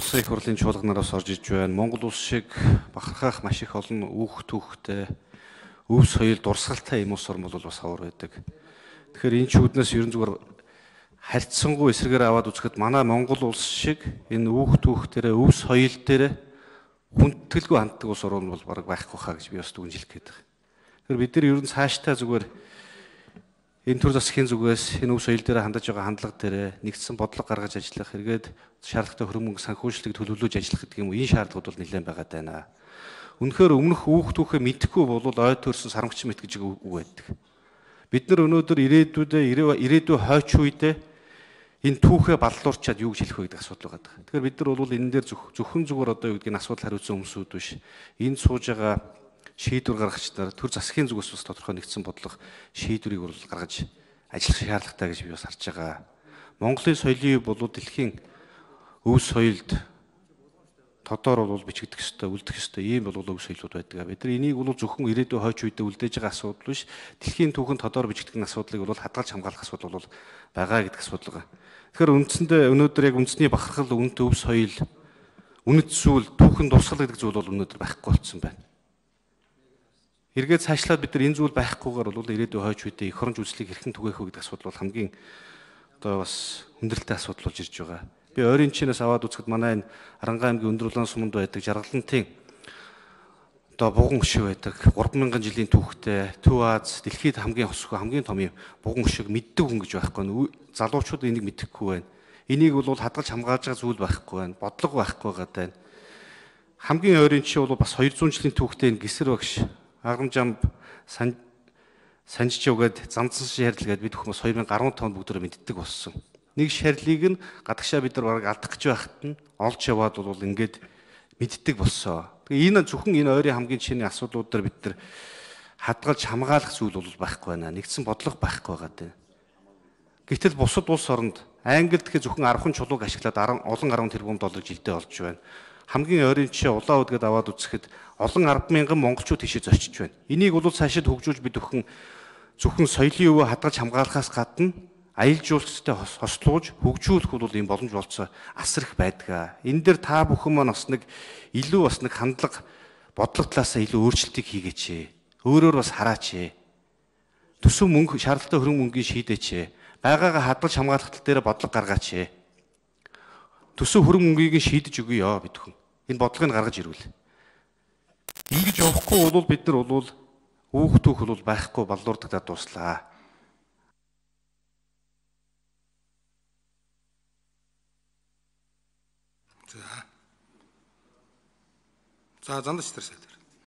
Улсын их хурлын чуулганараас орж иж байна. Монгол улс шиг бахархах маш их олон үүх түүхтэй, өв соёл дурсгалтай юм улс орн бол бас ховор байдаг. Тэгэхээр энэ ч үүднээс ерөн зүгээр харьцангуй эсрэгээр аваад үзэхэд манай Монгол улс шиг энэ үүх түүх дээрээ, өв соёл дээрээ хүндэтгэлгүй ханддаг улс орн бол бараг байхгүй хаа гэж би бас дүгнжих гээд байна. Тэгэхээр бид нар ерөн цаашдаа зүгээр энэ төр засгийн зүгээс энэ өв соёл дээр хандаж байгаа хандлага дээр нэгдсэн бодлого гаргаж ажиллах, эргээд шаардлагатай хөрөнгө санхүүжилтийг төлөвлөж ажиллах гэдэг юм уу, энэ шаардлагууд бол нэлээд байгаа даа. Үнэхээр өмнөх үүх түүхээ мэдэхгүй бол ой төрсөн сарамгч мэт гэж үг байдаг. Бид нар өнөөдөр ирээдүйн хойч үедээ энэ түүхээ баллуурчаад юу гэж хэлэх вэ гэдэг асуудал байгаа. Тэгэхээр бид нар бол энэ дээр зөвхөн зүгээр одоо юу гэдгийг асуудал хариуцсан хүмүүсүүд биш. Энд сууж байгаа шийдвэр гаргагч нар төр засгийн зүгээс бас тодорхой нэгдсэн бодлого шийдвэрийг бол гаргаж ажиллах шаардлагатай гэж би бас харж байгаа. Монголын соёлын бол дэлхийн өв соёлд тодор бол бичигдэх ёстой, үлдэх ёстой ийм бол өв соёлууд байдаг. Бид нар энийг бол зөвхөн ирээдүйн хойч үедээ үлдээж байгаа асуудал биш. Дэлхийн түүхэнд тодор бичигдэх асуудлыг бол хадгалж хамгаалах асуудал бол байгаа гэдэг асуудал байгаа. Тэгэхээр үндсэндээ өнөөдөр яг үндэсний бахархал, үнэт өв соёл, үнэт зүйл, түүхэн дурсгал гэдэг зүйл бол өнөөдөр байхгүй болсон байна. Эргээд цаашлаад бид нар энэ зүйл байхгүйгээр бол ирээдүйн хойч үедээ эх оронч үзлийг хэрхэн түгээх вэ гэдэг асуудал бол хамгийн одоо бас хүндрэлтэй асуудал болж ирж байгаа. Би ойрын чинээс аваад үзэхэд манай энэ Арангаан аймгийн Өндөр улаан суманд байдаг Жаргалантын одоо буган өшөө байдаг 3000 жилийн түүхтэй Төв Аз дэлхийд хамгийн хосгүй хамгийн том юм буган өшөөг мэддэг хүн гэж байхгүй. Залуучууд энийг мэдэхгүй байна. Энийг бол хадгалж хамгаалж байгаа зүйл байхгүй байна. Бодлого байхгүй байгаа даа. Хамгийн ойрын чинь бол бас 200 жилийн түүхтэй энэ Гисэр багш Агамжамб Санжичав гээд Занцсан шаарил гээд бид хүмүүс 2015 онд бүгдөө мэддэг болсон. Нэг шарилыг нь гадагшаа бид нар бараг алдах гэж байхад нь олж яваад бол ингээд мэддэг болсон. Тэгээ энэ зөвхөн энэ ойрын хамгийн чиний асуудлууд дээр бид нар хадгалж хамгаалах зүйл бол байхгүй байна. Нэгдсэн бодлого байхгүй байгаа даа. Гэтэл бусад улс оронд Англид тэгэхээр зөвхөн 10 чулууг ашиглаад олон 10 тэрбум доллар жилдээ олж байна. Хамгийн ойрын жишээ Улаан удгээд аваад үзэхэд олон 10,000 монголчууд тийшээ зочиж байна. Энийг бол цаашид хөгжүүлж бид зөвхөн соёлын өвөө хадгалж хамгаалахаас гадна аялал жуулчлалтай хослуулж хөгжүүлэх бол ийм боломж болцоо асар их байдаг. Энэ дээр та бүхэн маань бас нэг хандлага бодлого талаасаа илүү өөрчлөлтийг хийгээч. Өөрөөр бас хараач. Төсөв мөнгө шаардлагатай хөрөнгө мөнгийг шийдээч. Байгаагаа хадгалж хамгаалах тал дээр бодлого гаргаач. Төсөв хөрөнгө мөнгийг шийдэж өгье бид хүн. Энэ бодлогыг гаргаж ирвэл. Ингэж явахгүй бол бид нар бол үүх түүх бол байхгүй баллуурдагдаад дуслаа. За зандаж тэр сайд.